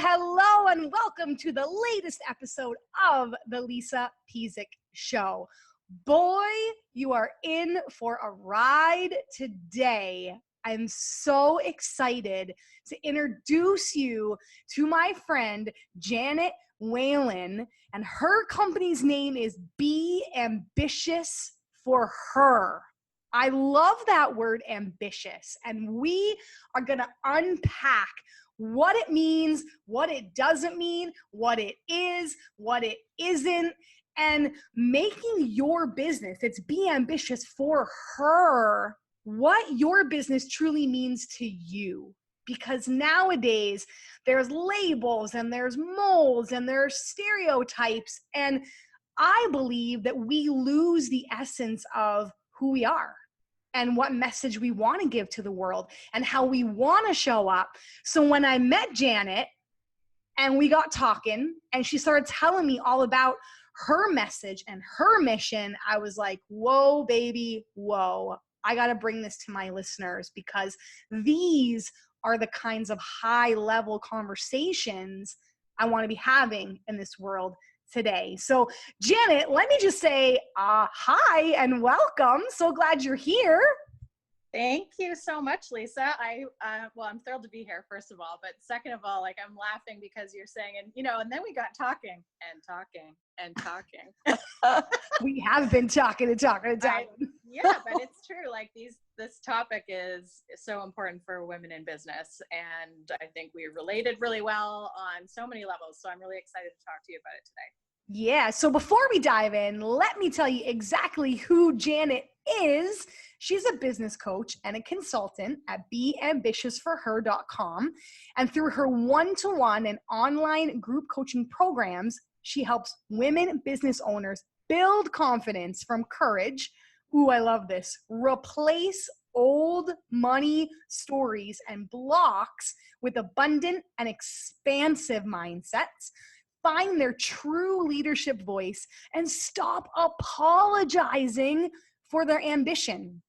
Hello, and welcome to the latest episode of the Lisa Pezik Show. Boy, you are in for a ride today. I'm so excited to introduce you to my friend, Jane Whalen, and her company's name is Be Ambitious for Her. I love that word, ambitious, and we are going to unpack what it means, what it doesn't mean, what it is, what it isn't, and making your business, it's Be Ambitious for Her, what your business truly means to you. Because nowadays there's labels and there's molds and there's stereotypes, and I believe that we lose the essence of who we are and what message we want to give to the world and how we want to show up. So when I met Janet and we got talking and she started telling me all about her message and her mission, I was like, whoa, baby, whoa. I got to bring this to my listeners, because these are the kinds of high-level conversations I want to be having in this world today. So Janet, let me just say hi and welcome. So glad you're here. Thank you so much, Lisa. I'm thrilled to be here, first of all, but second of all, like, I'm laughing because you're saying, and then we got talking and talking and talking. We have been talking and talking and talking. Yeah, but it's true. Like, this topic is so important for women in business, and I think we related really well on so many levels. So I'm really excited to talk to you about it today. Yeah. So before we dive in, let me tell you exactly who Janet is. She's a business coach and a consultant at beambitiousforher.com. And through her one-to-one and online group coaching programs, she helps women business owners build confidence from courage. Ooh, I love this. Replace old money stories and blocks with abundant and expansive mindsets. Find their true leadership voice and stop apologizing for their ambition.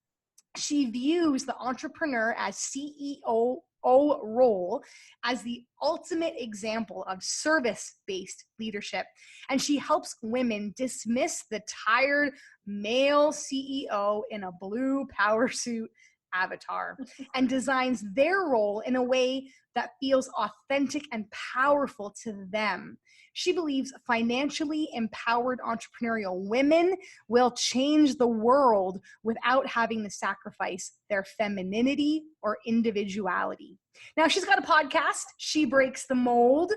She views the entrepreneur as CEO role as the ultimate example of service-based leadership. And she helps women dismiss the tired male CEO in a blue power suit avatar and designs their role in a way that feels authentic and powerful to them. She believes financially empowered entrepreneurial women will change the world without having to sacrifice their femininity or individuality. Now, she's got a podcast. She breaks the mold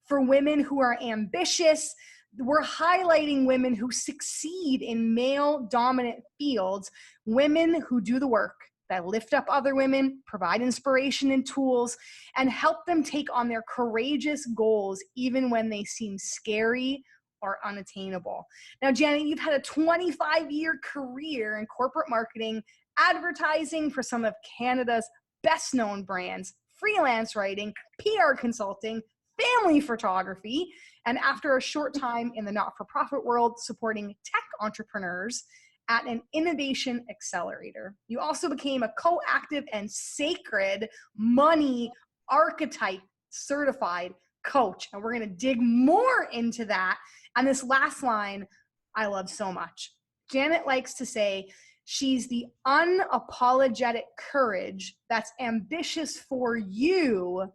for women who are ambitious. We're highlighting women who succeed in male-dominant fields, women who do the work, that lift up other women, provide inspiration and tools, and help them take on their courageous goals even when they seem scary or unattainable. Now, Janet, you've had a 25-year career in corporate marketing, advertising for some of Canada's best-known brands, freelance writing, PR consulting, family photography, and after a short time in the not-for-profit world supporting tech entrepreneurs at an innovation accelerator. You also became a co-active and sacred money archetype certified coach. And we're going to dig more into that. And this last line, I love so much. Janet likes to say, she's the unapologetic courage that's ambitious for you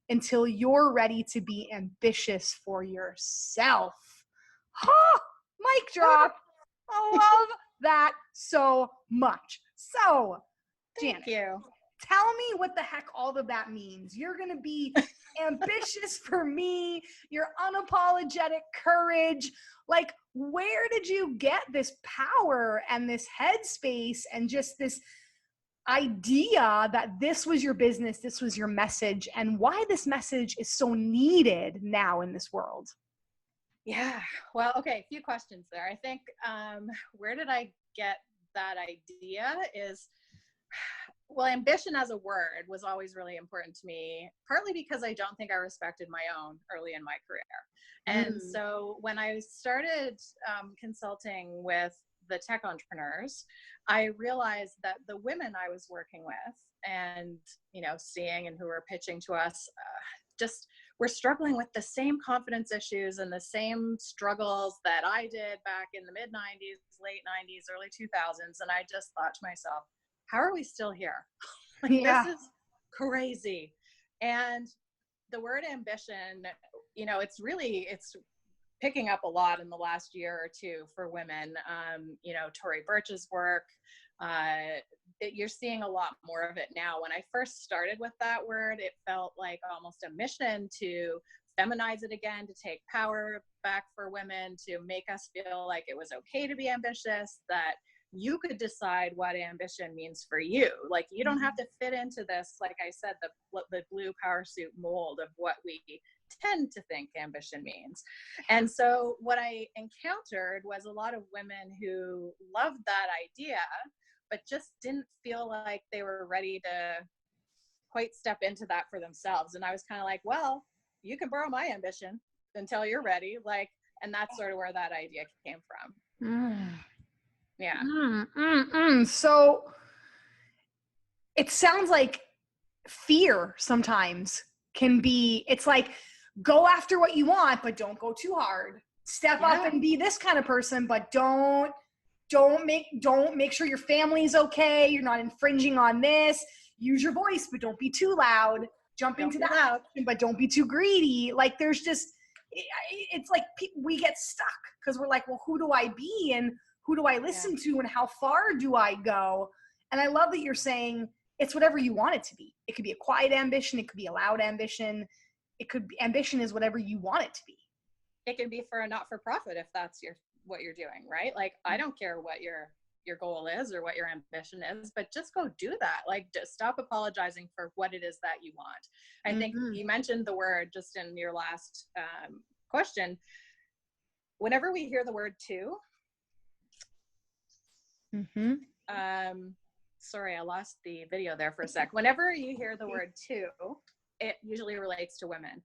until you're ready to be ambitious for yourself. Ha! Mic drop. I love that so much. So, Janet, Thank you. Tell me what the heck all of that means. You're going to be ambitious for me, your unapologetic courage. Like, where did you get this power and this headspace and just this idea that this was your business, this was your message, and why this message is so needed now in this world? Yeah. Well, okay. A few questions there. I think where did I get that idea is Well, ambition as a word was always really important to me, partly because I don't think I respected my own early in my career. And so when I started consulting with the tech entrepreneurs, I realized that the women I was working with and, you know, seeing and who were pitching to us just were struggling with the same confidence issues and the same struggles that I did back in the mid 90s, late 90s, early 2000s. And I just thought to myself, how are we still here? Like, Yeah. this is crazy. And the word ambition, you know, it's picking up a lot in the last year or two for women. You know, Tory Burch's work, you're seeing a lot more of it now. When I first started with that word, it felt like almost a mission to feminize it again, to take power back for women, to make us feel like it was okay to be ambitious, that you could decide what ambition means for you. Like, you don't have to fit into this, like I said, the blue power suit mold of what we tend to think ambition means. And so what I encountered was a lot of women who loved that idea, but just didn't feel like they were ready to quite step into that for themselves. And I was kind of like, well, you can borrow my ambition until you're ready. Like, and that's sort of where that idea came from. Yeah. So it sounds like fear sometimes can be, it's like, go after what you want, but don't go too hard. Step up and be this kind of person, but don't make sure your family's okay. You're not infringing on this. Use your voice, but don't be too loud. Jump into that, but don't be too greedy. Like, there's just, it's like we get stuck because we're like, well, who do I be and who do I listen to and how far do I go? And I love that you're saying it's whatever you want it to be. It could be a quiet ambition. It could be a loud ambition. It could be, ambition is whatever you want it to be. It can be for a not-for-profit if that's what you're doing, right? Like, I don't care what your goal is or what your ambition is, but just go do that. Like, just stop apologizing for what it is that you want. I think you mentioned the word just in your last question. Whenever we hear the word to, sorry, I lost the video there for a sec. Whenever you hear the word to, it usually relates to women.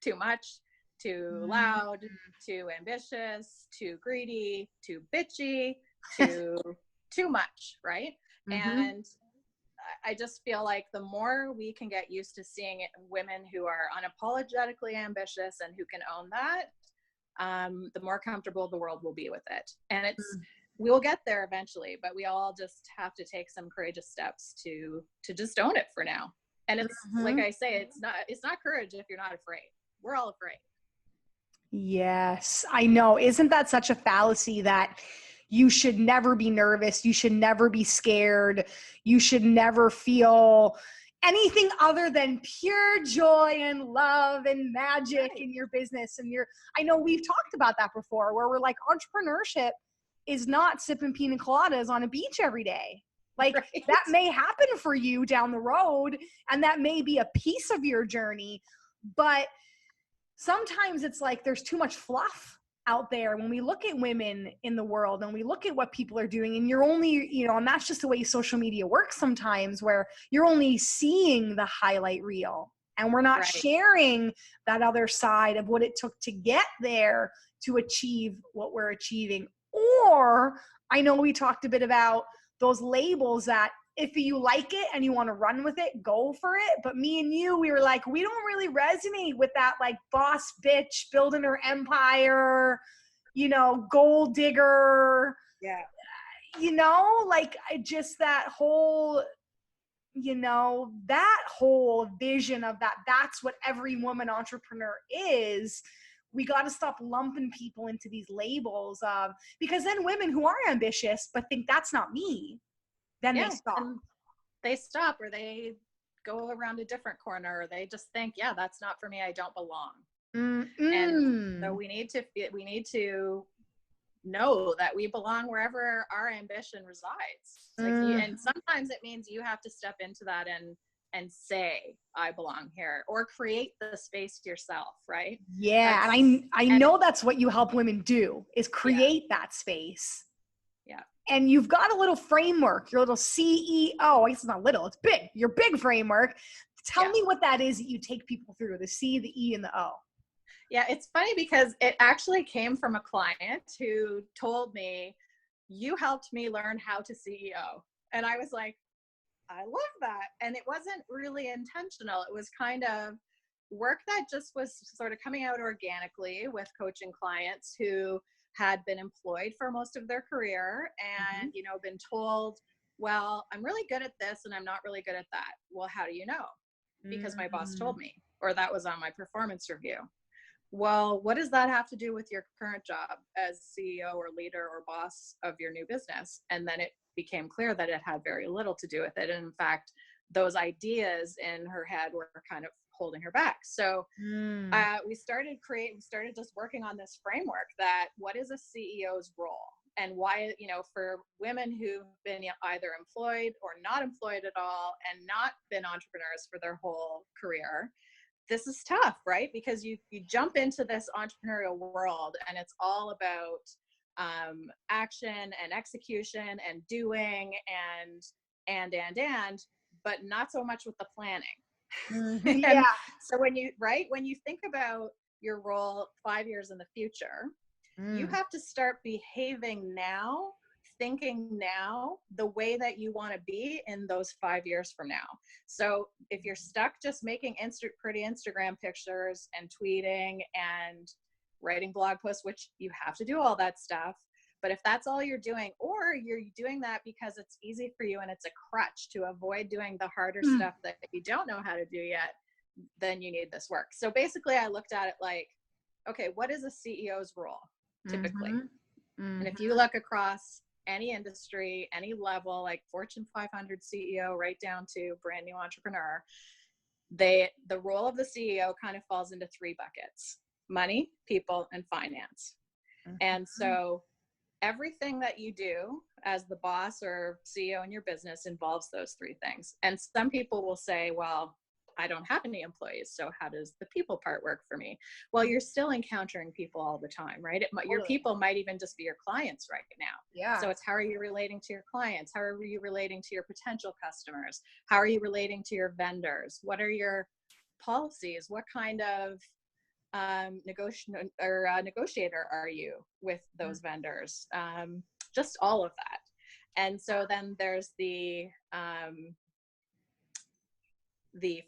Too much, too loud, too ambitious, too greedy, too bitchy, too much, right? And I just feel like the more we can get used to seeing women who are unapologetically ambitious and who can own that, the more comfortable the world will be with it. And we will get there eventually, but we all just have to take some courageous steps to just own it for now. And it's like I say, it's not courage if you're not afraid. We're all afraid. Yes, I know. Isn't that such a fallacy that you should never be nervous? You should never be scared. You should never feel anything other than pure joy and love and magic in your business. And I know we've talked about that before, where we're like, entrepreneurship is not sipping pina coladas on a beach every day. Like, that may happen for you down the road, and that may be a piece of your journey, but sometimes it's like there's too much fluff out there when we look at women in the world and we look at what people are doing, and you're only, and that's just the way social media works sometimes, where you're only seeing the highlight reel and we're not sharing that other side of what it took to get there to achieve what we're achieving. Or I know we talked a bit about those labels that if you like it and you want to run with it, go for it. But me and you, we were like, we don't really resonate with that, like, boss bitch building her empire, gold digger. Yeah. Like, just that whole, that whole vision of that's what every woman entrepreneur is. We got to stop lumping people into these labels because then women who are ambitious but think that's not me, then they stop. They stop, or they go around a different corner, or they just think, yeah, that's not for me. I don't belong. And so we need to know that we belong wherever our ambition resides. And sometimes it means you have to step into that and say, I belong here, or create the space yourself, right? Yeah. And I know that's what you help women do, is create that space. Yeah. and you've got a little framework, your little CEO. I guess it's not little, it's big, your big framework. Tell me what that is that you take people through, the C, the E, and the O. Yeah, it's funny because it actually came from a client who told me, you helped me learn how to CEO. And I was like, I love that. And it wasn't really intentional. It was kind of work that just was sort of coming out organically with coaching clients who had been employed for most of their career and, you know, been told, well, I'm really good at this and I'm not really good at that. Well, how do you know? Because my boss told me, or that was on my performance review. Well, what does that have to do with your current job as CEO or leader or boss of your new business? And then it became clear that it had very little to do with it. And in fact, those ideas in her head were kind of holding her back. So we started just working on this framework that what is a CEO's role and why, you know, for women who've been either employed or not employed at all and not been entrepreneurs for their whole career, this is tough, right? Because you jump into this entrepreneurial world and it's all about action and execution and doing and, but not so much with the planning. Yeah. So when you think about your role 5 years in the future, you have to start behaving now, thinking now the way that you want to be in those 5 years from now. So if you're stuck just making pretty Instagram pictures and tweeting and writing blog posts, which you have to do all that stuff, but if that's all you're doing, or you're doing that because it's easy for you and it's a crutch to avoid doing the harder stuff that you don't know how to do yet, then you need this work. So basically I looked at it like, okay, what is a CEO's role typically? And if you look across any industry, any level, like Fortune 500 CEO right down to brand new entrepreneur, the role of the CEO kind of falls into three buckets: money, people, and finance. And so everything that you do as the boss or CEO in your business involves those three things. And some people will say, well, I don't have any employees, so how does the people part work for me? Well, you're still encountering people all the time, right? Your people might even just be your clients right now. Yeah. So it's how are you relating to your clients? How are you relating to your potential customers? How are you relating to your vendors? What are your policies? What kind of negotiator are you with those vendors? Just all of that. And so then there's the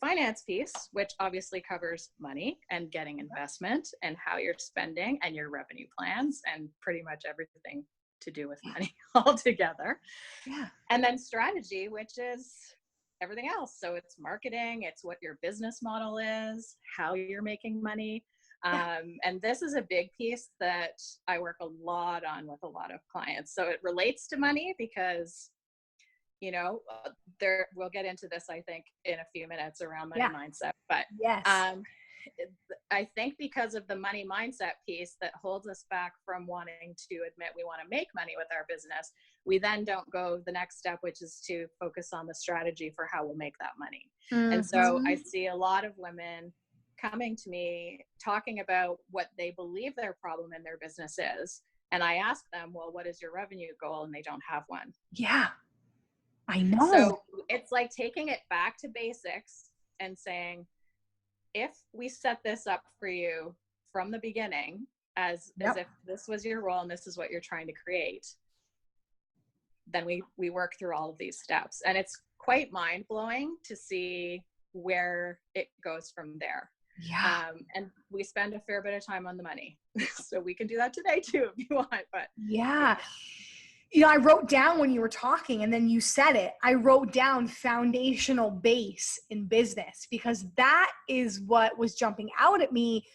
finance piece, which obviously covers money and getting investment and how you're spending and your revenue plans and pretty much everything to do with money altogether. Yeah. And then strategy, which is everything else. So it's marketing, it's what your business model is, how you're making money. And this is a big piece that I work a lot on with a lot of clients. So it relates to money because, you know, we'll get into this, I think, in a few minutes around money mindset. But I think because of the money mindset piece that holds us back from wanting to admit we want to make money with our business, we then don't go the next step, which is to focus on the strategy for how we'll make that money. And so I see a lot of women coming to me talking about what they believe their problem in their business is. And I ask them, well, what is your revenue goal? And they don't have one. Yeah, I know. So it's like taking it back to basics and saying, if we set this up for you from the beginning as if this was your role and this is what you're trying to create, then we work through all of these steps. And it's quite mind-blowing to see where it goes from there. Yeah. And we spend a fair bit of time on the money. So we can do that today too, if you want, but. Yeah. You know, I wrote down when you were talking and then you said it, I wrote down foundational base in business because that is what was jumping out at me.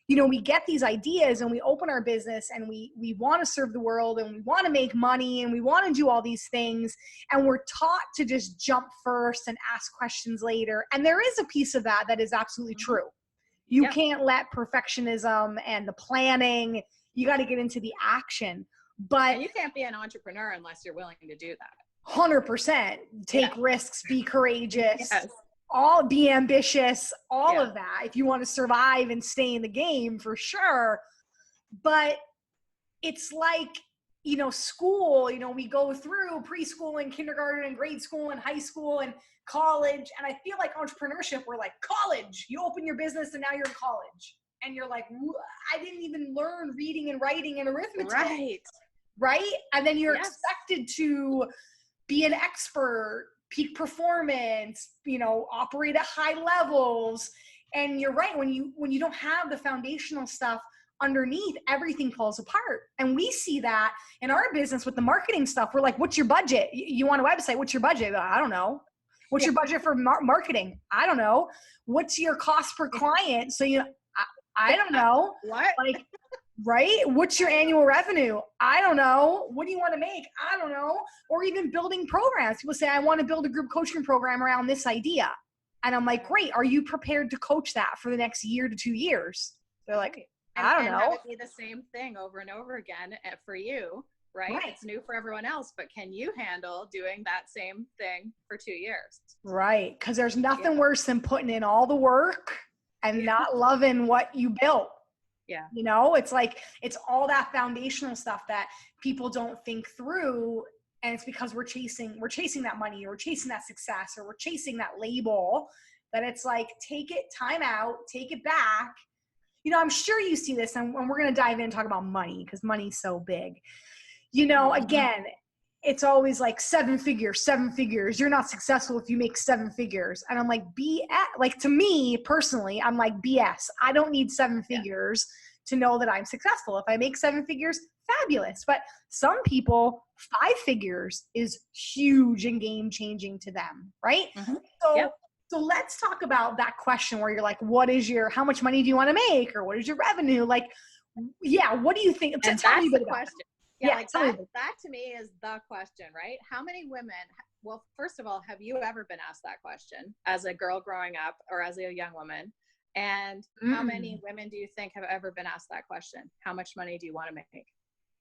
You know, we get these ideas and we open our business and we want to serve the world and we want to make money and we want to do all these things. And we're taught to just jump first and ask questions later. And there is a piece of that is absolutely true. You can't let perfectionism and the planning, you got to get into the action. But and you can't be an entrepreneur unless you're willing to do that. 100%. Take risks, be courageous, be ambitious, all of that. If you want to survive and stay in the game, for sure. But it's like school, we go through preschool and kindergarten and grade school and high school and college. And I feel like entrepreneurship, we're like college, you open your business and now you're in college. And you're like, I didn't even learn reading and writing and arithmetic. Right. And then you're expected to be an expert, peak performance, operate at high levels. And you're right. When you don't have the foundational stuff underneath, everything falls apart. And we see that in our business with the marketing stuff. We're like, what's your budget? You want a website? What's your budget? I don't know. What's your budget for marketing? I don't know. What's your cost per client? So, I don't know. What? Like, right? What's your annual revenue? I don't know. What do you want to make? I don't know. Or even building programs. People say, I want to build a group coaching program around this idea. And I'm like, great. Are you prepared to coach that for the next year to 2 years? They're like, I don't know. And have it be the same thing over and over again for you, right? It's new for everyone else, but can you handle doing that same thing for 2 years? Right. Because there's nothing worse than putting in all the work and not loving what you built. Yeah. It's like, it's all that foundational stuff that people don't think through. And it's because we're chasing that money, or we're chasing that success, or we're chasing that label, that it's like, take it, time out, take it back. I'm sure you see this, and we're going to dive in and talk about money, because money's so big. Again, it's always like 7 figures. You're not successful if you make 7 figures. And I'm like, like, to me personally, I'm like, BS. I don't need 7 figures to know that I'm successful. If I make 7 figures, fabulous. But some people, 5 figures is huge and game changing to them. Right. So let's talk about that question where you're like, how much money do you want to make? Or what is your revenue? Like, what do you think? And tell me the question. That to me is the question, right? How many women, well, first of all, have you ever been asked that question as a girl growing up or as a young woman? And how many women do you think have ever been asked that question? How much money do you want to make?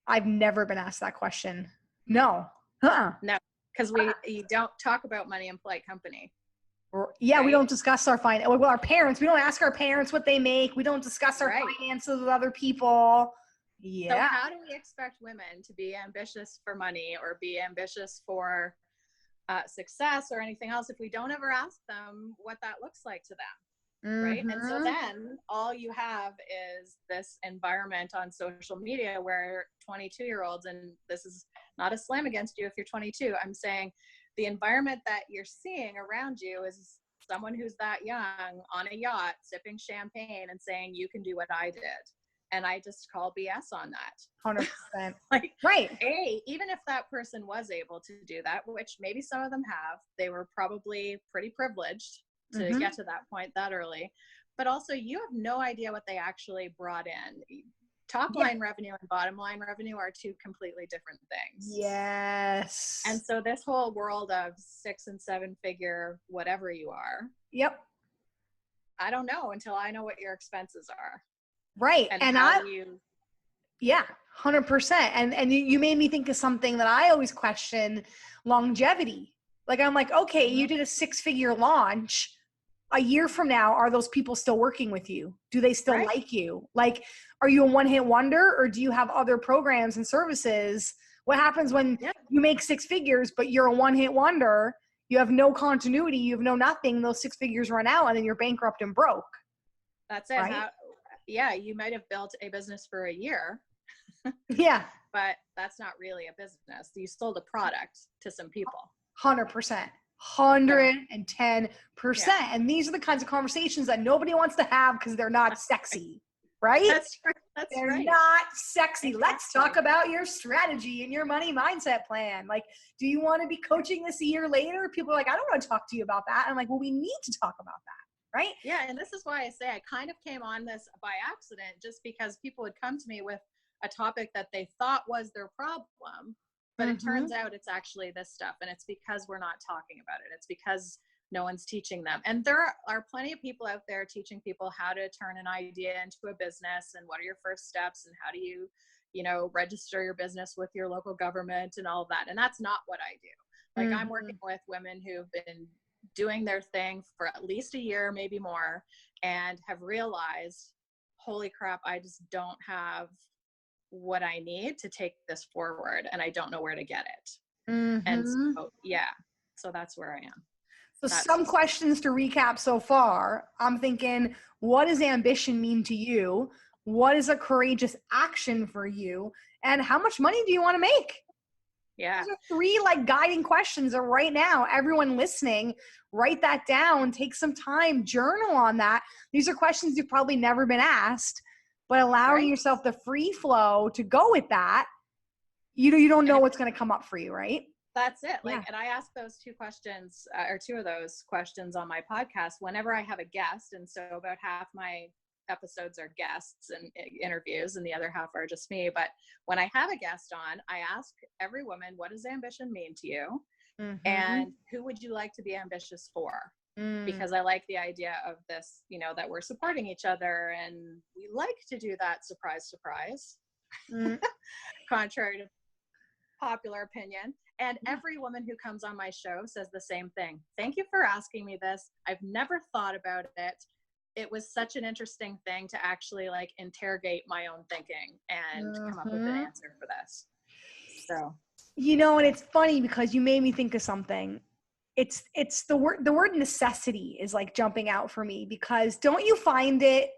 I've never been asked that question. No. No, because you don't talk about money in polite company. Yeah, right? We don't discuss our finance. Well, our parents, we don't ask our parents what they make. We don't discuss our finances with other people. Yeah. So how do we expect women to be ambitious for money or be ambitious for success or anything else if we don't ever ask them what that looks like to them? Right. And so then all you have is this environment on social media where 22-year-olds, and this is not a slam against you if you're 22, I'm saying the environment that you're seeing around you is someone who's that young on a yacht sipping champagne and saying, you can do what I did. And I just call BS on that. 100%. Like, right. Even if that person was able to do that, which maybe some of them have, they were probably pretty privileged to get to that point that early. But also, you have no idea what they actually brought in. Top line revenue and bottom line revenue are 2 completely different things. Yes. And so this whole world of 6 and 7 figure, whatever you are. Yep. I don't know until I know what your expenses are. Right. And how do you... Yeah, 100%. And you made me think of something that I always question: longevity. Like, I'm like, okay, you did a 6-figure launch. A year from now, are those people still working with you? Do they still like you? Like, are you a one-hit wonder, or do you have other programs and services? What happens when you make 6 figures, but you're a one-hit wonder? You have no continuity. You have no nothing. Those 6 figures run out, and then you're bankrupt and broke. That's it. Right? You might have built a business for a year. Yeah. But that's not really a business. You sold a product to some people. 100%. 110%. And these are the kinds of conversations that nobody wants to have because they're not sexy, right? They're not sexy. Exactly. Let's talk about your strategy and your money mindset plan. Like, do you want to be coaching this a year later? People are like, I don't want to talk to you about that. I'm like, well, we need to talk about that, right? Yeah, and this is why I say I kind of came on this by accident, just because people would come to me with a topic that they thought was their problem. But it turns out it's actually this stuff. And it's because we're not talking about it. It's because no one's teaching them. And there are plenty of people out there teaching people how to turn an idea into a business and what are your first steps and how do you, register your business with your local government and all of that. And that's not what I do. Like, I'm working with women who've been doing their thing for at least a year, maybe more, and have realized, holy crap, I just don't have what I need to take this forward and I don't know where to get it. Mm-hmm. And so, so that's where I am. So some questions to recap so far. I'm thinking, what does ambition mean to you? What is a courageous action for you? And how much money do you want to make? Yeah. Those are 3 like guiding questions that right now, everyone listening, write that down, take some time, journal on that. These are questions you've probably never been asked, but allowing yourself the free flow to go with that, you don't know what's going to come up for you, right? That's it. Like, and I ask those 2 questions or 2 of those questions on my podcast whenever I have a guest. And so about half my episodes are guests and interviews and the other half are just me. But when I have a guest on, I ask every woman, what does ambition mean to you? Mm-hmm. And who would you like to be ambitious for? Because I like the idea of this, that we're supporting each other and we like to do that surprise, contrary to popular opinion. And every woman who comes on my show says the same thing. Thank you for asking me this. I've never thought about it. It was such an interesting thing to actually like interrogate my own thinking and come up with an answer for this. So, and it's funny because you made me think of something. It's the word necessity is like jumping out for me, because don't you find it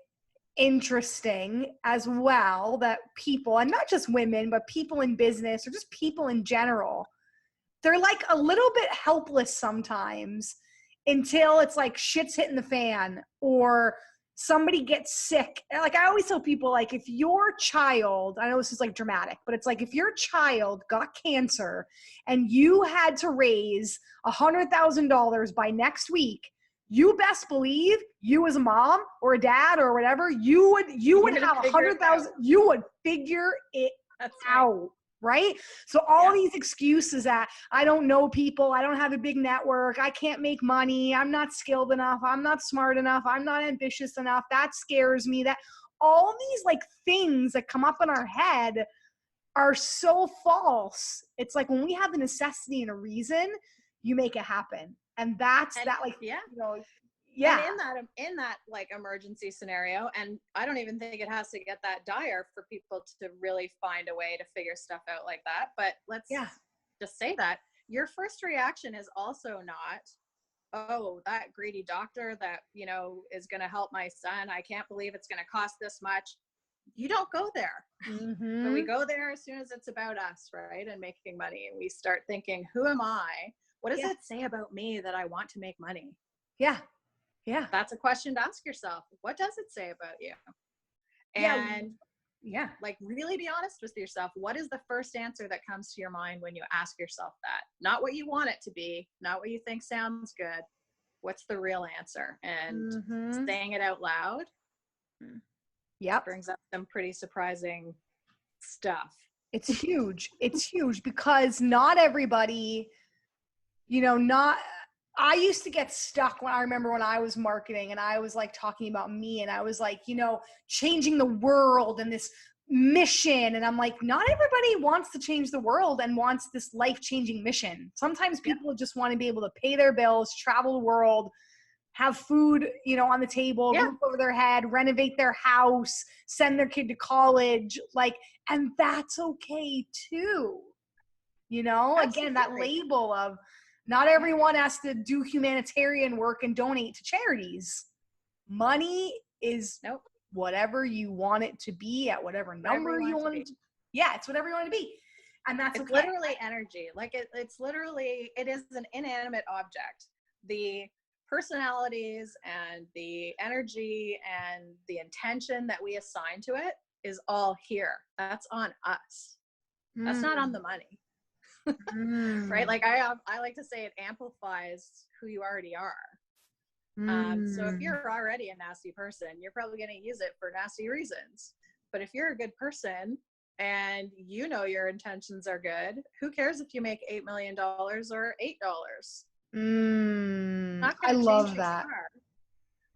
interesting as well that people, and not just women, but people in business or just people in general, they're like a little bit helpless sometimes until it's like shit's hitting the fan or somebody gets sick. Like I always tell people, like if your child, I know this is like dramatic, but it's like if your child got cancer and you had to raise $100,000 by next week, you best believe you as a mom or a dad or whatever, you would have 100,000, you would figure it out. Right? So all these excuses that I don't know people, I don't have a big network, I can't make money, I'm not skilled enough, I'm not smart enough, I'm not ambitious enough, that scares me, that all these like things that come up in our head are so false. It's like when we have a necessity and a reason, you make it happen. And that's that like, And in that like emergency scenario, and I don't even think it has to get that dire for people to really find a way to figure stuff out like that. But let's just say that your first reaction is also not, oh, that greedy doctor that, is going to help my son. I can't believe it's going to cost this much. You don't go there. But we go there as soon as it's about us, right? And making money. And we start thinking, who am I? What does it say about me that I want to make money? Yeah. That's a question to ask yourself. What does it say about you? And like really be honest with yourself. What is the first answer that comes to your mind when you ask yourself that? Not what you want it to be, not what you think sounds good. What's the real answer? And saying it out loud brings up some pretty surprising stuff. It's huge. It's huge because not everybody, I used to get stuck when I remember when I was marketing and I was like talking about me and I was like, changing the world and this mission. And I'm like, not everybody wants to change the world and wants this life-changing mission. Sometimes people just want to be able to pay their bills, travel the world, have food, on the table, roof over their head, renovate their house, send their kid to college. And that's okay too. Again, that label of, not everyone has to do humanitarian work and donate to charities. Money is whatever you want it to be at whatever number you want it to be. Yeah, it's whatever you want it to be. And that's literally energy. Like it's literally, it is an inanimate object. The personalities and the energy and the intention that we assign to it is all here. That's on us. That's not on the money. Right? Like I like to say it amplifies who you already are. So if you're already a nasty person, you're probably going to use it for nasty reasons. But if you're a good person and your intentions are good, who cares if you make $8 million or $8? I love that.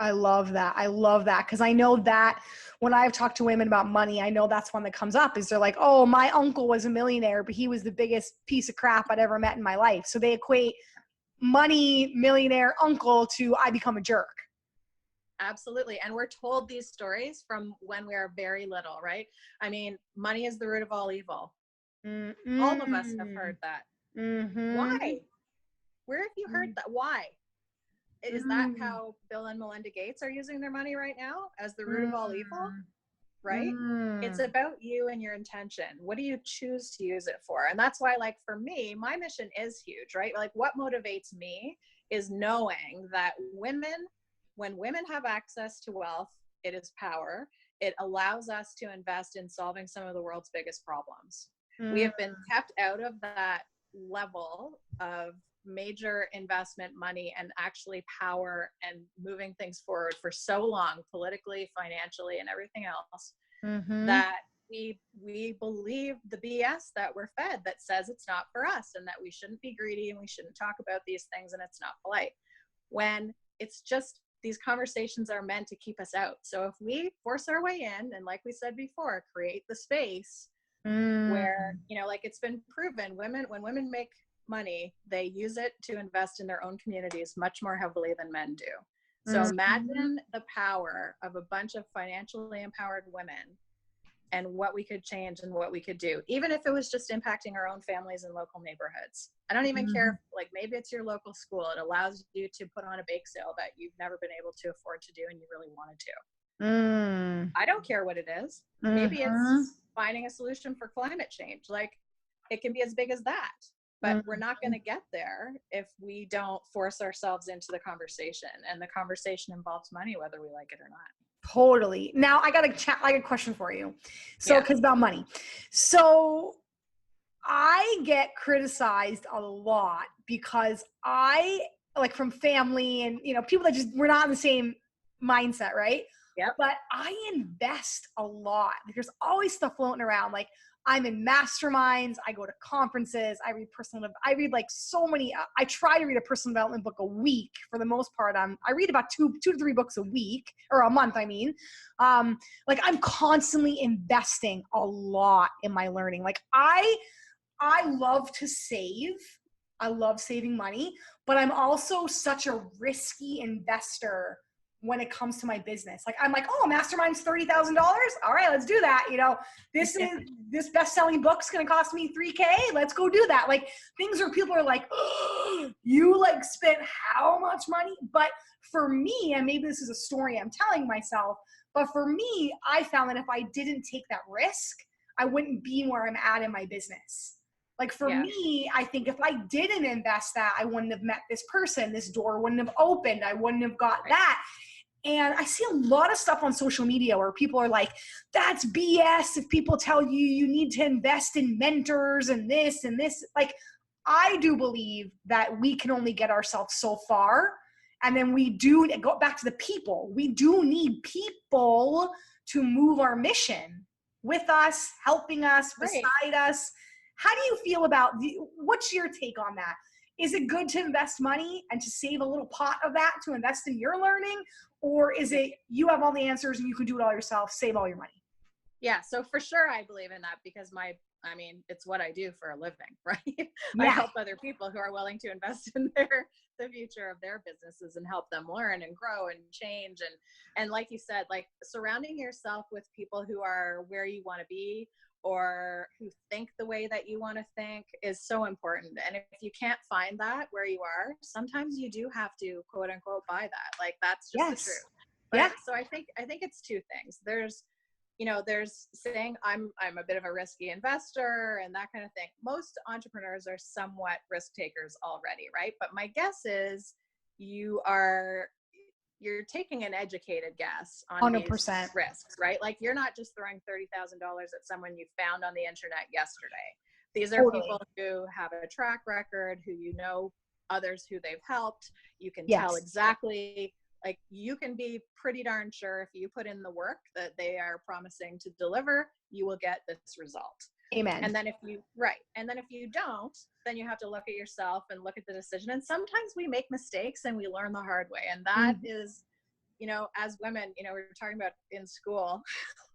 I love that. I love that. Cause I know that when I've talked to women about money, I know that's one that comes up is they're like, oh, my uncle was a millionaire, but he was the biggest piece of crap I'd ever met in my life. So they equate money, millionaire, uncle to I become a jerk. Absolutely. And we're told these stories from when we are very little, right? I mean, money is the root of all evil. Mm-mm. All of us have heard that. Mm-hmm. Why? Where have you heard that? Why? Is that Mm. how Bill and Melinda Gates are using their money right now, as the root of all evil? Right? It's about you and your intention. What do you choose to use it for? And that's why, like, for me, my mission is huge, right? Like, what motivates me is knowing that when women have access to wealth, it is power. It allows us to invest in solving some of the world's biggest problems. We have been kept out of that level of major investment money and actually power and moving things forward for so long, politically, financially, and everything else, that we believe the BS that we're fed that says it's not for us and that we shouldn't be greedy and we shouldn't talk about these things and it's not polite, when it's just these conversations are meant to keep us out. So if we force our way in, and like we said before, create the space where, you know, like it's been proven, when women make money, they use it to invest in their own communities much more heavily than men do. So imagine the power of a bunch of financially empowered women and what we could change and what we could do, even if it was just impacting our own families and local neighborhoods. I don't even care, like maybe it's your local school. It allows you to put on a bake sale that you've never been able to afford to do and you really wanted to. I don't care what it is. Maybe it's finding a solution for climate change. Like, it can be as big as that. But we're not going to get there if we don't force ourselves into the conversation. And the conversation involves money, whether we like it or not. Totally. Now I got a question for you. So, cause about money. So I get criticized a lot because I, like, from family and, you know, people that just, we're not in the same mindset. Right. Yep. But I invest a lot. There's always stuff floating around. Like, I'm in masterminds. I go to conferences. I read like so many. I try to read a personal development book a week for the most part. I read about two to three books a week, or a month. I mean, like, I'm constantly investing a lot in my learning. Like, I love to save. I love saving money, but I'm also such a risky investor when it comes to my business. Like, I'm like, oh, mastermind's $30,000. All right, let's do that. You know, this best-selling book's going to cost me $3,000. Let's go do that. Like, things where people are like, oh, you like spent how much money? But for me, and maybe this is a story I'm telling myself, but for me, I found that if I didn't take that risk, I wouldn't be where I'm at in my business. Like, for me, I think if I didn't invest that, I wouldn't have met this person. This door wouldn't have opened. I wouldn't have got that. And I see a lot of stuff on social media where people are like, that's BS if people tell you you need to invest in mentors and this and this. Like, I do believe that we can only get ourselves so far. And then we do go back to the people. We do need people to move our mission with us, helping us, beside us. How do you feel about what's your take on that? Is it good to invest money and to save a little pot of that to invest in your learning? Or is it you have all the answers and you can do it all yourself, save all your money? Yeah, so for sure I believe in that because it's what I do for a living, right? I help other people who are willing to invest in the future of their businesses and help them learn and grow and change. And like you said, like, surrounding yourself with people who are where you want to be or who think the way that you want to think is so important. And if you can't find that where you are, sometimes you do have to, quote unquote, buy that. Like, that's just the truth. But so I think it's two things. There's saying I'm a bit of a risky investor and that kind of thing. Most entrepreneurs are somewhat risk takers already, right? But my guess is you're taking an educated guess on 100% these risks, right? Like, you're not just throwing $30,000 at someone you found on the internet yesterday. These are people who have a track record, who others who they've helped. You can tell exactly, like, you can be pretty darn sure if you put in the work that they are promising to deliver, you will get this result. Amen. And then if you don't, then you have to look at yourself and look at the decision. And sometimes we make mistakes and we learn the hard way. And that is, as women, we're talking about in school,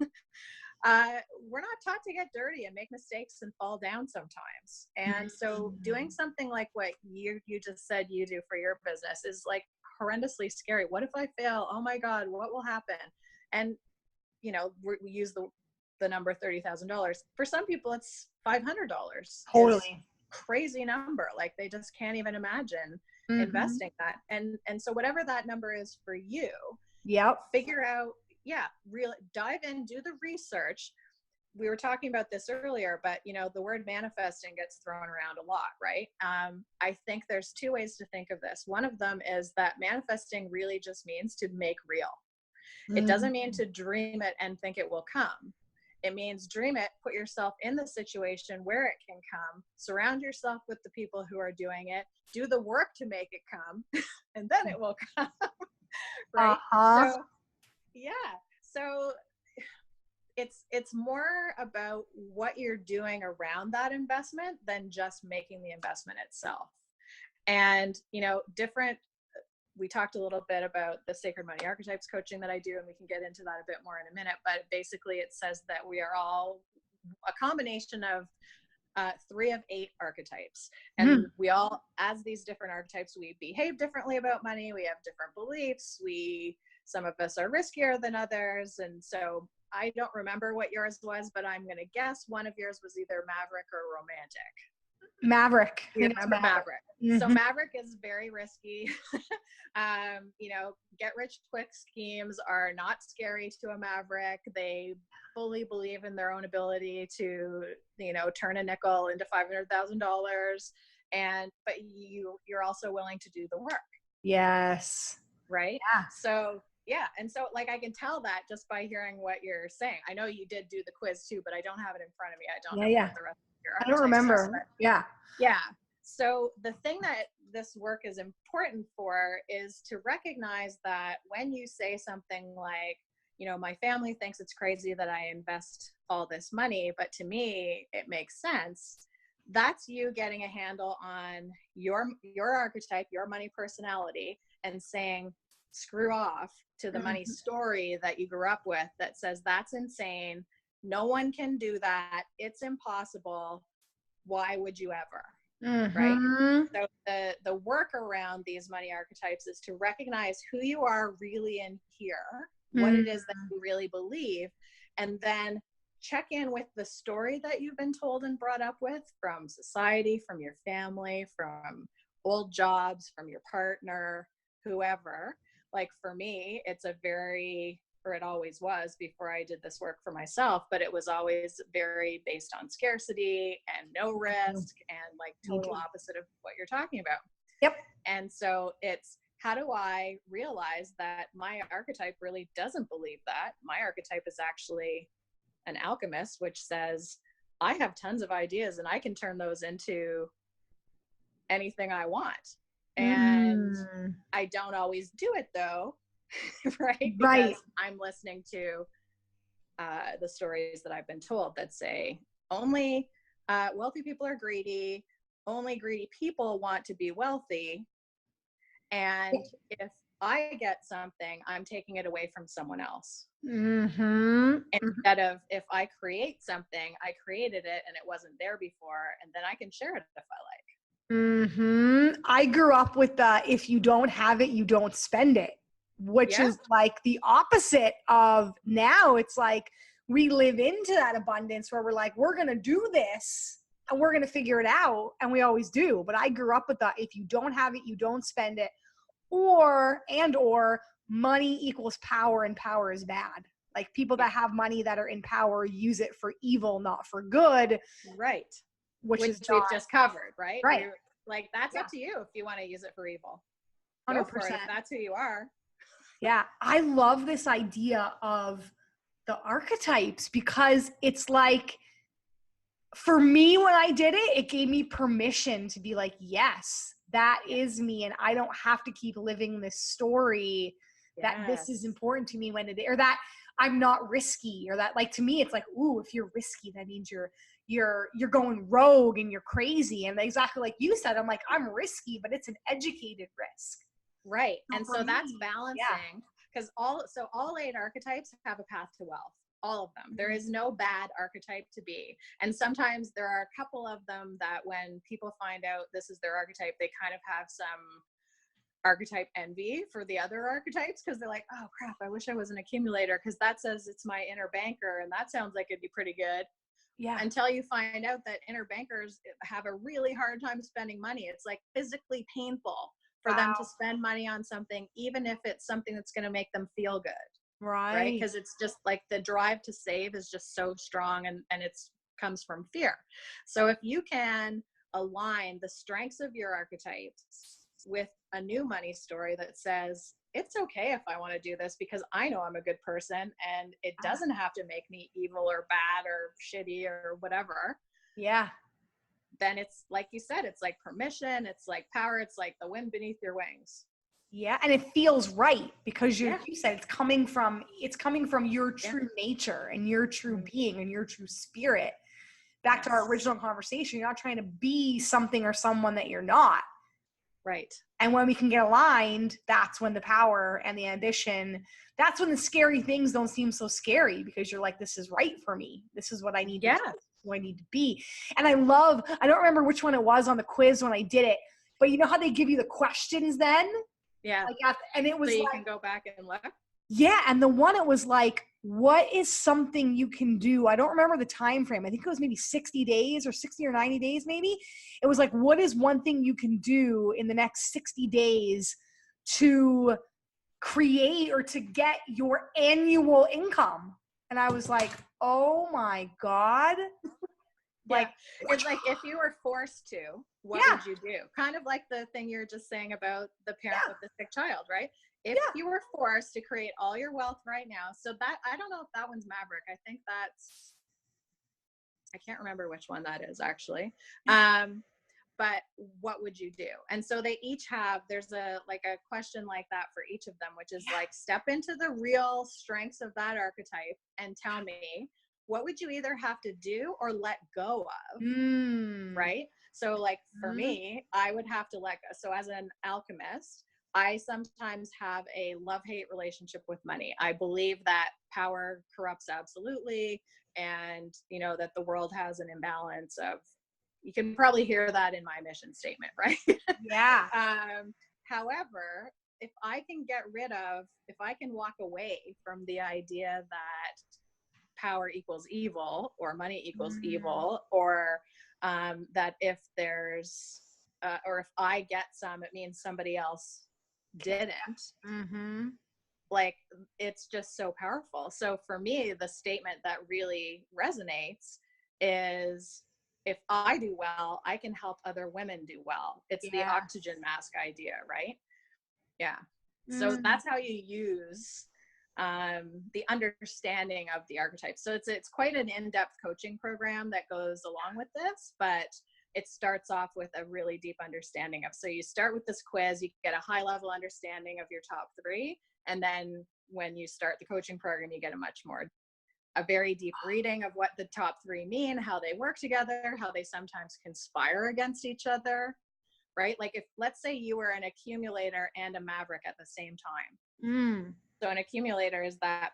we're not taught to get dirty and make mistakes and fall down sometimes. And so doing something like what you just said you do for your business is, like, horrendously scary. What if I fail? Oh my God, what will happen? And, you know, we use the number $30,000. For some people, it's $500. Totally. Crazy number. Like they just can't even imagine Mm-hmm. investing that. And so whatever that number is for you, yep, figure out, really dive in, do the research. We were talking about this earlier, but you know, the word manifesting gets thrown around a lot, right? I think there's two ways to think of this. One of them is that manifesting really just means to make real. It doesn't mean to dream it and think it will come. It means dream it, put yourself in the situation where it can come, surround yourself with the people who are doing it, do the work to make it come, and then it will come. Right? So, so it's more about what you're doing around that investment than just making the investment itself. And, you know, we talked a little bit about the sacred money archetypes coaching that I do, and we can get into that a bit more in a minute, but basically it says that we are all a combination of 3 of 8 archetypes. And we all, as these different archetypes, we behave differently about money. We have different beliefs. Some of us are riskier than others. And so I don't remember what yours was, but I'm going to guess one of yours was either Maverick or Romantic. Maverick. You remember Maverick. So Maverick is very risky. You know, get rich quick schemes are not scary to a Maverick. They fully believe in their own ability to, you know, turn a nickel into $500,000. But you're also willing to do the work. Yes. Right. So and so like I can tell that just by hearing what you're saying. I know you did do the quiz too, but I don't have it in front of me. I don't know what the rest of your I don't remember. So the thing that this work is important for is to recognize that when you say something like, you know, my family thinks it's crazy that I invest all this money, but to me it makes sense. That's you getting a handle on your archetype, your money personality, and saying screw off to the money story that you grew up with that says that's insane. No one can do that. It's impossible. Why would you ever? Right? So the work around these money archetypes is to recognize who you are really in here, what it is that you really believe, and then check in with the story that you've been told and brought up with from society, from your family, from old jobs, from your partner, whoever. Like for me, it's it always was before I did this work for myself, but it was always very based on scarcity and no risk and like total opposite of what you're talking about. Yep. And so it's, how do I realize that my archetype really doesn't believe that? My archetype is actually an alchemist, which says, I have tons of ideas and I can turn those into anything I want. And I don't always do it though, right? Because I'm listening to the stories that I've been told that say only wealthy people are greedy, only greedy people want to be wealthy, and if I get something, I'm taking it away from someone else. Instead of, if I create something, I created it and it wasn't there before, and then I can share it if I like. I grew up with the, if you don't have it, you don't spend it, which is like the opposite of now. It's like we live into that abundance where we're like, we're going to do this and we're going to figure it out. And we always do. But I grew up with the, if you don't have it, you don't spend it, or money equals power and power is bad. Like people that have money that are in power use it for evil, not for good. Right. Which is we've just covered, right? Right. Like that's up to you if you want to use it for evil. 100%. Go for it if that's who you are. Yeah. I love this idea of the archetypes because it's like, for me, when I did it, it gave me permission to be like, yes, that is me. And I don't have to keep living this story that this is important to me when it, or that I'm not risky, or that, like, to me, it's like, ooh, if you're risky, that means you're going rogue and you're crazy. And exactly like you said, I'm like, I'm risky, but it's an educated risk. Right. And so that's balancing, because all 8 archetypes have a path to wealth. All of them. There is no bad archetype to be. And sometimes there are a couple of them that when people find out this is their archetype, they kind of have some archetype envy for the other archetypes, because they're like, oh crap, I wish I was an accumulator, because that says it's my inner banker and that sounds like it'd be pretty good. Yeah. Until you find out that inner bankers have a really hard time spending money. It's like physically painful for them to spend money on something, even if it's something that's going to make them feel good. Right. Because it's just like the drive to save is just so strong, and it's comes from fear. So if you can align the strengths of your archetypes with a new money story that says, it's okay if I want to do this because I know I'm a good person and it doesn't have to make me evil or bad or shitty or whatever. Yeah. Then it's like you said, it's like permission, it's like power, it's like the wind beneath your wings. Yeah. And it feels right because you said it's coming from your true nature and your true being and your true spirit. Back to our original conversation, you're not trying to be something or someone that you're not. Right. And when we can get aligned, that's when the power and the ambition, that's when the scary things don't seem so scary, because you're like, this is right for me. This is what I need to do. This is who I need to be. And I don't remember which one it was on the quiz when I did it, but you know how they give you the questions then? Yeah. And it was so you can go back and look. Yeah. And the one, it was like, what is something you can do? I don't remember the time frame. I think it was maybe 60 days or 60 or 90 days, maybe. It was like, what is one thing you can do in the next 60 days to create or to get your annual income? And I was like, oh my God. Like, it's like, if you were forced to, what would you do? Kind of like the thing you're just saying about the parent with the sick child, right? If you were forced to create all your wealth right now, so that, I don't know if that one's Maverick. I think that's, I can't remember which one that is actually. But what would you do? And so they each have, there's a question like that for each of them, which is like, step into the real strengths of that archetype and tell me, what would you either have to do or let go of? Right? So like for me, I would have to let go. So as an alchemist, I sometimes have a love-hate relationship with money. I believe that power corrupts absolutely. And, you know, that the world has an imbalance of, you can probably hear that in my mission statement, right? Yeah. However, if I can walk away from the idea that power equals evil or money equals evil, or that if there's, or if I get some, it means somebody else didn't. Like, it's just so powerful. So for me, the statement that really resonates is, if I do well, I can help other women do well. It's the oxygen mask idea, right? Yeah. So that's how you use the understanding of the archetypes. So it's quite an in-depth coaching program that goes along with this, but it starts off with a really deep understanding of, so you start with this quiz, you get a high level understanding of your top three. And then when you start the coaching program, you get a very deep reading of what the top three mean, how they work together, how they sometimes conspire against each other, right? Like, if, let's say you were an accumulator and a maverick at the same time. So an accumulator is that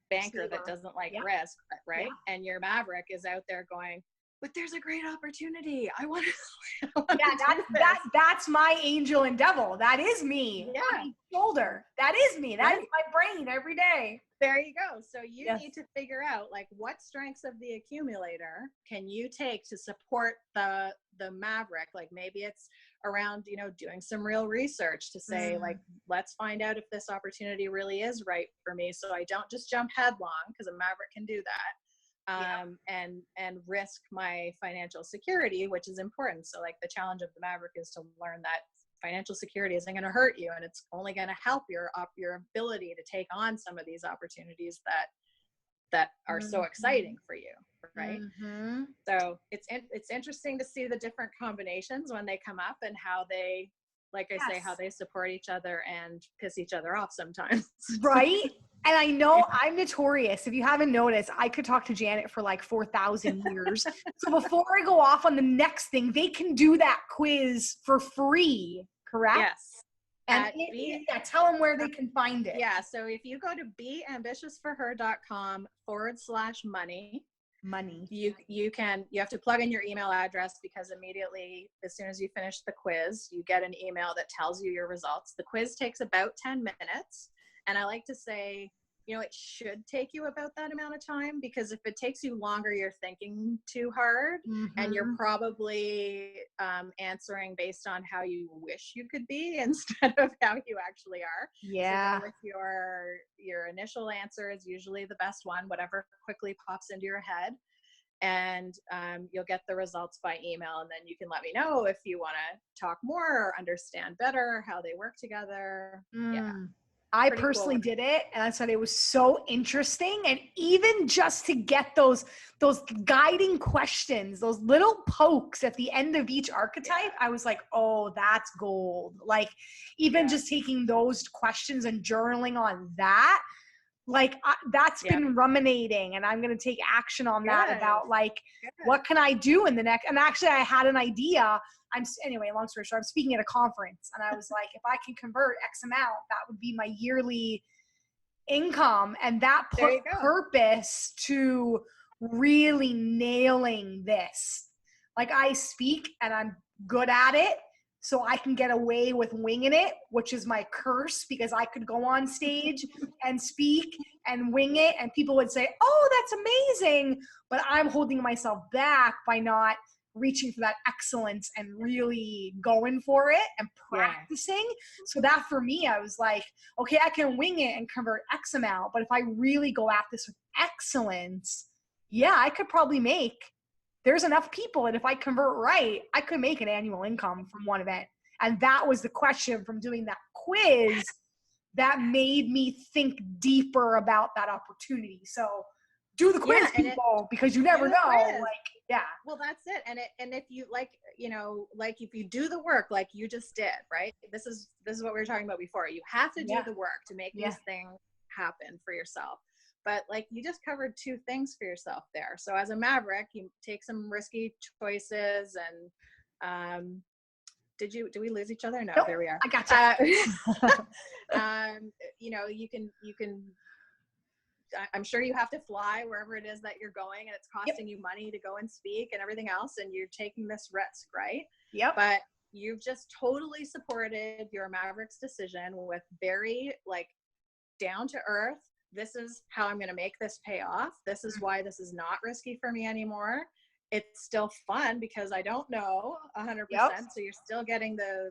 banker that doesn't like risk, right? And your maverick is out there going, but there's a great opportunity. I want to. That's my angel and devil. That is me. My shoulder. That is me. That is my brain every day. There you go. So you need to figure out, like, what strengths of the accumulator can you take to support the maverick? Like, maybe it's around, you know, doing some real research to say, like, let's find out if this opportunity really is right for me, so I don't just jump headlong, because a maverick can do that. And risk my financial security, which is important. So like, the challenge of the maverick is to learn that financial security isn't going to hurt you, and it's only going to help your ability to take on some of these opportunities that are so exciting for you, right? So it's interesting to see the different combinations when they come up, and how they, like I say, how they support each other and piss each other off sometimes. Right? And I know I'm notorious. If you haven't noticed, I could talk to Janet for like 4,000 years. So before I go off on the next thing, they can do that quiz for free, correct? Yes. And tell them where they can find it. Yeah. So if you go to beambitiousforher.com/money, Money. You have to plug in your email address, because immediately as soon as you finish the quiz, you get an email that tells you your results. The quiz takes about 10 minutes. And I like to say, it should take you about that amount of time, because if it takes you longer, you're thinking too hard, and you're probably answering based on how you wish you could be instead of how you actually are. Yeah. So go with your initial answer is usually the best one, whatever quickly pops into your head. And you'll get the results by email, and then you can let me know if you want to talk more or understand better how they work together. Yeah. I personally did it, and I said it was so interesting. And even just to get those guiding questions, those little pokes at the end of each archetype, I was like, oh, that's gold. Like, even just taking those questions and journaling on that, like that's been ruminating, and I'm going to take action on that about like, what can I do in the next, and actually I had an idea. Anyway, long story short, I'm speaking at a conference, and I was like, if I can convert X amount, that would be my yearly income. And that put purpose to really nailing this. Like, I speak and I'm good at it, so I can get away with winging it, which is my curse, because I could go on stage and speak and wing it, and people would say, oh, that's amazing. But I'm holding myself back by not reaching for that excellence and really going for it and practicing. So that for me, I was like, okay, I can wing it and convert X amount, but if I really go at this with excellence, I could probably there's enough people, and if I convert right, I could make an annual income from one event. And that was the question from doing that quiz that made me think deeper about that opportunity. So do the quiz, people, because you never know. Like, well, that's it. And if you like if you do the work like you just did, right? This is what we were talking about before. You have to do the work to make these things happen for yourself. But like, you just covered two things for yourself there. So as a maverick, you take some risky choices. And did we lose each other? No, nope, there we are. I gotcha. You can I'm sure you have to fly wherever it is that you're going, and it's costing you money to go and speak and everything else, and you're taking this risk, right? But you've just totally supported your maverick's decision with very like down to earth. This is how I'm going to make this pay off. This is why this is not risky for me anymore. It's still fun because I don't know 100%. So you're still getting the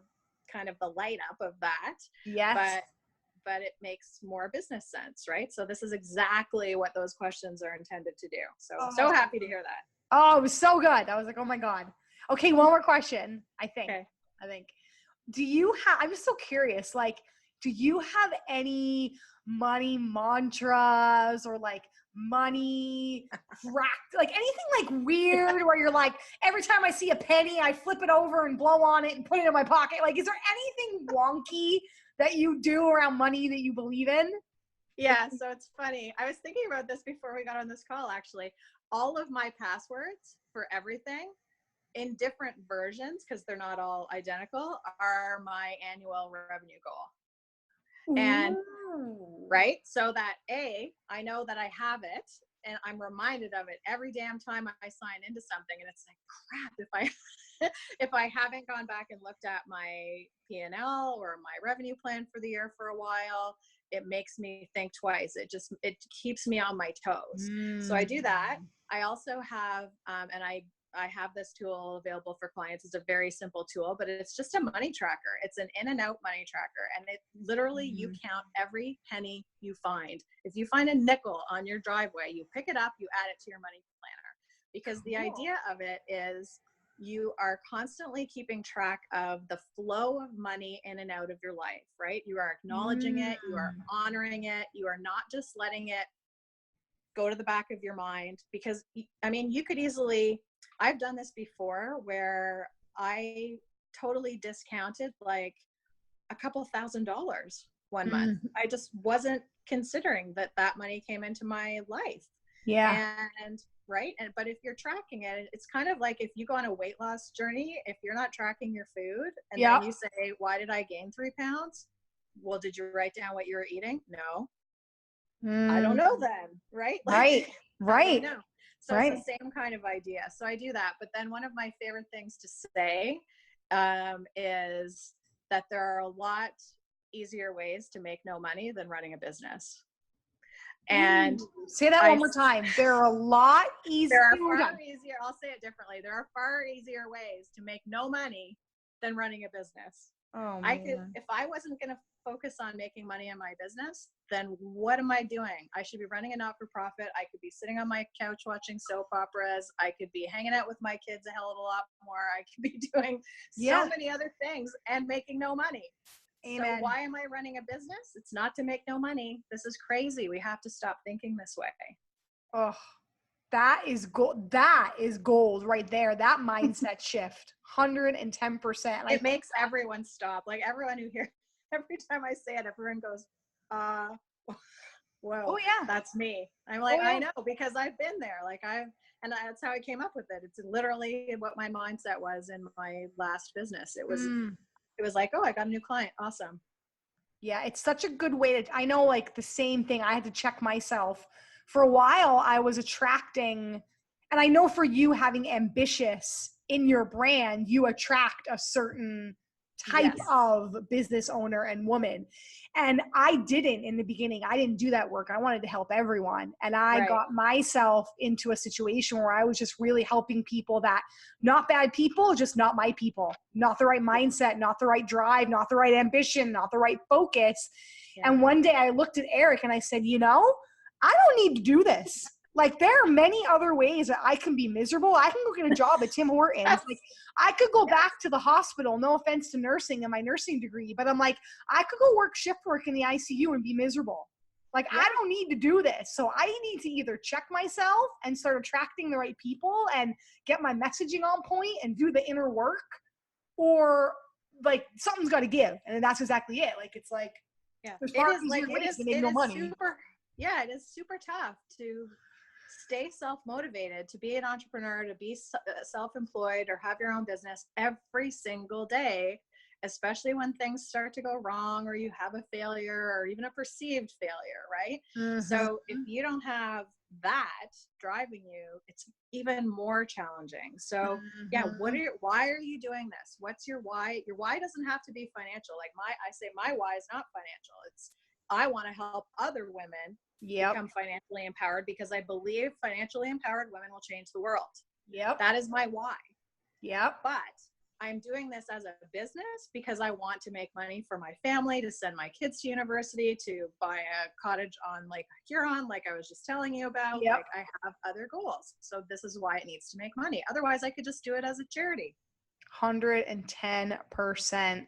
kind of the light up of that. But it makes more business sense, right? So this is exactly what those questions are intended to do. So happy to hear that. Oh, it was so good. I was like, oh my God. Okay, one more question, I think. Do you have, I'm just so curious, like, do you have any money mantras or like money like anything like weird where you're like, every time I see a penny, I flip it over and blow on it and put it in my pocket? Like, is there anything wonky that you do around money that you believe in? Yeah, so it's funny. I was thinking about this before we got on this call, actually. All of my passwords for everything in different versions, because they're not all identical, are my annual revenue goal. And right, so that I know that I have it, and I'm reminded of it every damn time I sign into something. And it's like, crap, if I haven't gone back and looked at my P&L or my revenue plan for the year for a while, it makes me think twice. It keeps me on my toes. So I do that. I also have, and I have this tool available for clients. It's a very simple tool, but it's just a money tracker. It's an in and out money tracker. And it literally, you count every penny you find. If you find a nickel on your driveway, you pick it up, you add it to your money planner. Because the idea of it is you are constantly keeping track of the flow of money in and out of your life, right? You are acknowledging it. You are honoring it. You are not just letting it go to the back of your mind. Because, I mean, you could easily, I've done this before where I totally discounted like a couple $1,000 one month. I just wasn't considering that money came into my life. And right. But if you're tracking it, it's kind of like if you go on a weight loss journey, if you're not tracking your food and then you say, why did I gain 3 pounds? Well, did you write down what you were eating? No. I don't know then. Right. Right. I don't know. So it's the same kind of idea. So I do that. But then one of my favorite things to say is that there are a lot easier ways to make no money than running a business. And say that one more time. There are a lot easier. There are far easier. I'll say it differently. There are far easier ways to make no money than running a business. Oh, I could, if I wasn't going to focus on making money in my business, then what am I doing? I should be running a not-for-profit. I could be sitting on my couch watching soap operas. I could be hanging out with my kids a hell of a lot more. I could be doing so many other things and making no money. Amen. So why am I running a business? It's not to make no money. This is crazy. We have to stop thinking this way. Oh, that is gold. That is gold right there. That mindset shift, 110%. It makes everyone stop. Like everyone who hears, every time I say it, everyone goes, whoa, oh yeah, that's me. I'm like, I know, because I've been there. And that's how I came up with it. It's literally what my mindset was in my last business. It was like, oh, I got a new client. Awesome. Yeah. It's such a good way to, I know like the same thing. I had to check myself. For a while, I was attracting, and I know for you having ambitious in your brand, you attract a certain type of business owner and woman. And I didn't in the beginning. I didn't do that work. I wanted to help everyone. And I got myself into a situation where I was just really helping people that, not bad people, just not my people, not the right mindset, not the right drive, not the right ambition, not the right focus. Yeah. And one day I looked at Eric and I said, you know, I don't need to do this. Like there are many other ways that I can be miserable. I can go get a job at Tim Hortons. Like I could go back to the hospital, no offense to nursing and my nursing degree, but I'm like, I could go work shift work in the ICU and be miserable. Like I don't need to do this. So I need to either check myself and start attracting the right people and get my messaging on point and do the inner work, or like something's got to give. And that's exactly it. Like, it's like, there's far easier ways to make no money. It is super tough to stay self-motivated, to be an entrepreneur, to be self-employed or have your own business every single day, especially when things start to go wrong or you have a failure or even a perceived failure, right? Mm-hmm. So if you don't have that driving you, it's even more challenging. So why are you doing this? What's your why? Your why doesn't have to be financial. Like I say my why is not financial. It's I want to help other women become financially empowered because I believe financially empowered women will change the world. That is my why. But I'm doing this as a business because I want to make money for my family, to send my kids to university, to buy a cottage on Lake Huron, like I was just telling you about. Like I have other goals. So this is why it needs to make money. Otherwise I could just do it as a charity. 110%.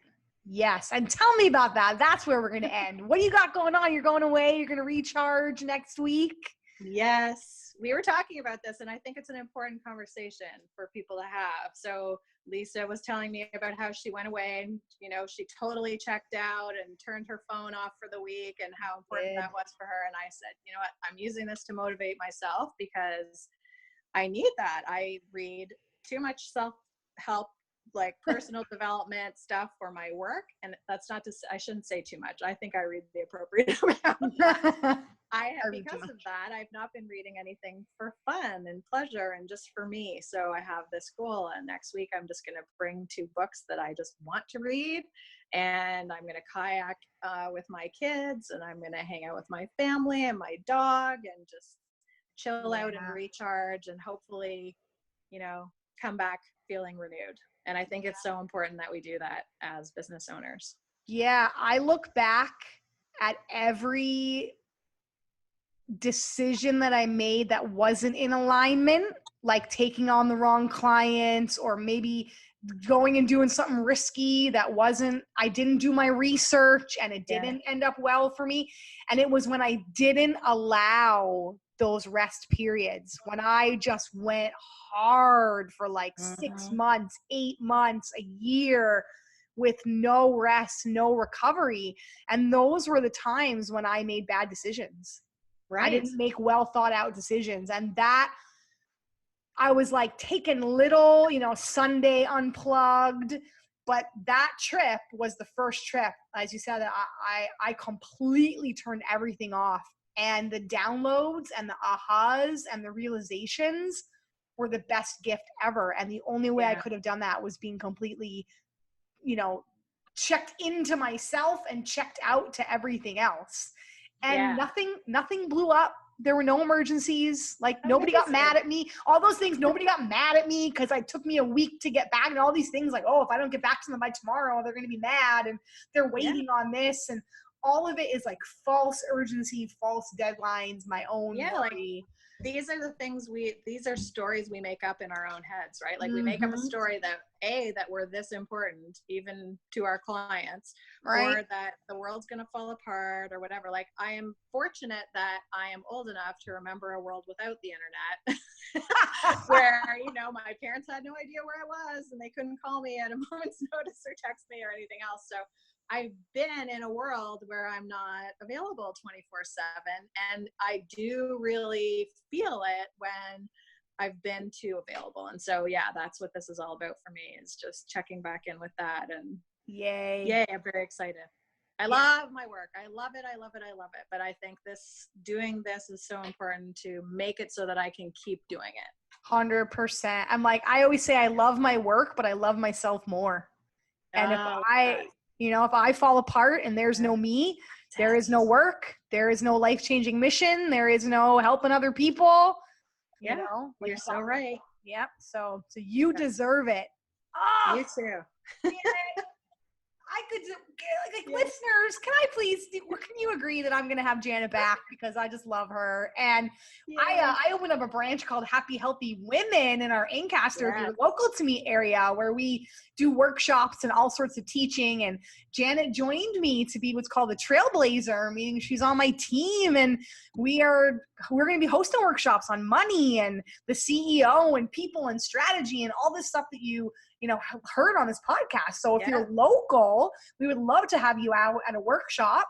Yes. And tell me about that. That's where we're going to end. What do you got going on? You're going away. You're going to recharge next week. Yes. We were talking about this, and I think it's an important conversation for people to have. So Lisa was telling me about how she went away and, you know, she totally checked out and turned her phone off for the week and how important that was for her. And I said, you know what, I'm using this to motivate myself because I need that. I read too much self-help, like personal development stuff for my work. And that's not to say, I shouldn't say too much. I think I read the appropriate amount. Because of that, I've not been reading anything for fun and pleasure and just for me. So I have this goal, and next week I'm just going to bring 2 books that I just want to read, and I'm going to kayak with my kids, and I'm going to hang out with my family and my dog and just chill out and recharge, and hopefully, you know, come back feeling renewed. And I think it's so important that we do that as business owners. Yeah. I look back at every decision that I made that wasn't in alignment, like taking on the wrong clients, or maybe going and doing something risky that I didn't do my research and it didn't end up well for me. And it was when I didn't allow those rest periods, when I just went hard for like 6 months, 8 months, a year with no rest, no recovery. And those were the times when I made bad decisions. I didn't make well thought out decisions. And that I was like taking little, you know, Sunday unplugged, but that trip was the first trip, as you said, that I completely turned everything off. And the downloads and the ahas and the realizations were the best gift ever. And the only way I could have done that was being completely, checked into myself and checked out to everything else. And nothing blew up. There were no emergencies. Like nobody got mad at me. All those things, nobody got mad at me because it took me a week to get back, and all these things like, oh, if I don't get back to them by tomorrow, they're going to be mad and they're waiting on this. And all of it is like false urgency, false deadlines, my own worry. Like these are the things these are stories we make up in our own heads, right? Like we make up a story that we're this important even to our clients, or that the world's going to fall apart or whatever. Like I am fortunate that I am old enough to remember a world without the internet where, my parents had no idea where I was and they couldn't call me at a moment's notice or text me or anything else. So I've been in a world where I'm not available 24/7, and I do really feel it when I've been too available. And so, that's what this is all about for me, is just checking back in with that. And yay, I'm very excited. I love my work. I love it. I love it. I love it. But I think doing this is so important to make it so that I can keep doing it. 100%. I'm like, I always say I love my work, but I love myself more. And if I fall apart and there's no me, there is no work, there is no life-changing mission, there is no helping other people. You're so right. Yep. So you deserve it. Oh, you too. I could listeners, can I please can you agree that I'm going to have Janet back because I just love her. And I opened up a branch called Happy Healthy Women in our Ancaster, if you're local to me area, where we do workshops and all sorts of teaching. And Janet joined me to be what's called a trailblazer, meaning she's on my team, and we're going to be hosting workshops on money and the CEO and people and strategy and all this stuff that you have heard on this podcast. So if you're local, we would love to have you out at a workshop,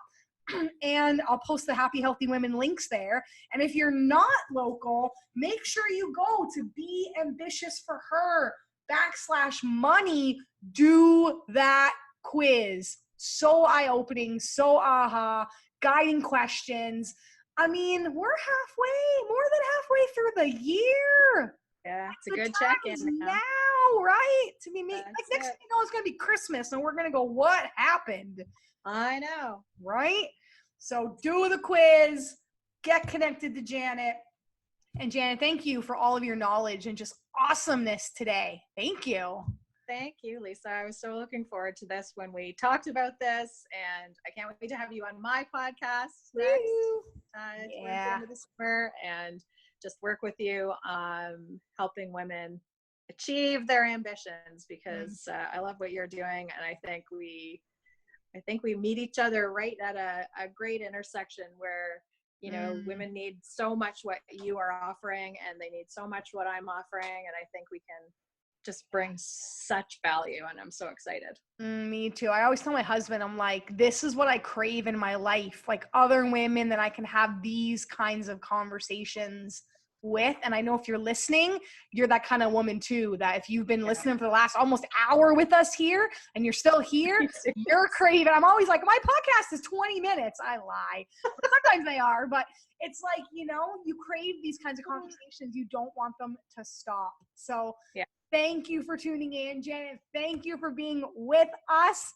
and I'll post the Happy Healthy Women links there. And if you're not local, make sure you go to Be Ambitious for Her /money. Do that quiz. So eye-opening, so guiding questions. I mean, we're more than halfway through the year. Yeah, it's a good check-in now, right? To be next thing you know, it's going to be Christmas, and we're going to go, what happened? I know. Right? So do the quiz, get connected to Janet. And Janet, thank you for all of your knowledge and just awesomeness today. Thank you. Thank you, Lisa. I was so looking forward to this when we talked about this, and I can't wait to have you on my podcast next towards the end of the summer, and just work with you helping women achieve their ambitions, because I love what you're doing, and I think we meet each other right at a great intersection where women need so much what you are offering, and they need so much what I'm offering, and I think we can just bring such value, and I'm so excited. Me too. I always tell my husband, I'm like, this is what I crave in my life, like other women that I can have these kinds of conversations with. And I know if you're listening, you're that kind of woman too, that if you've been listening for the last almost hour with us here and you're still here, you're craving. I'm always like, my podcast is 20 minutes. I lie. Sometimes they are, but it's like, you crave these kinds of conversations. You don't want them to stop. So thank you for tuning in, Janet. Thank you for being with us.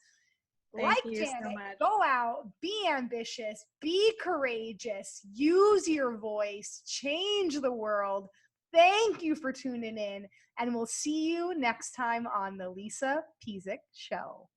Thank you Janet, so much. Go out, be ambitious, be courageous, use your voice, change the world. Thank you for tuning in, and we'll see you next time on the Lisa Pezik Show.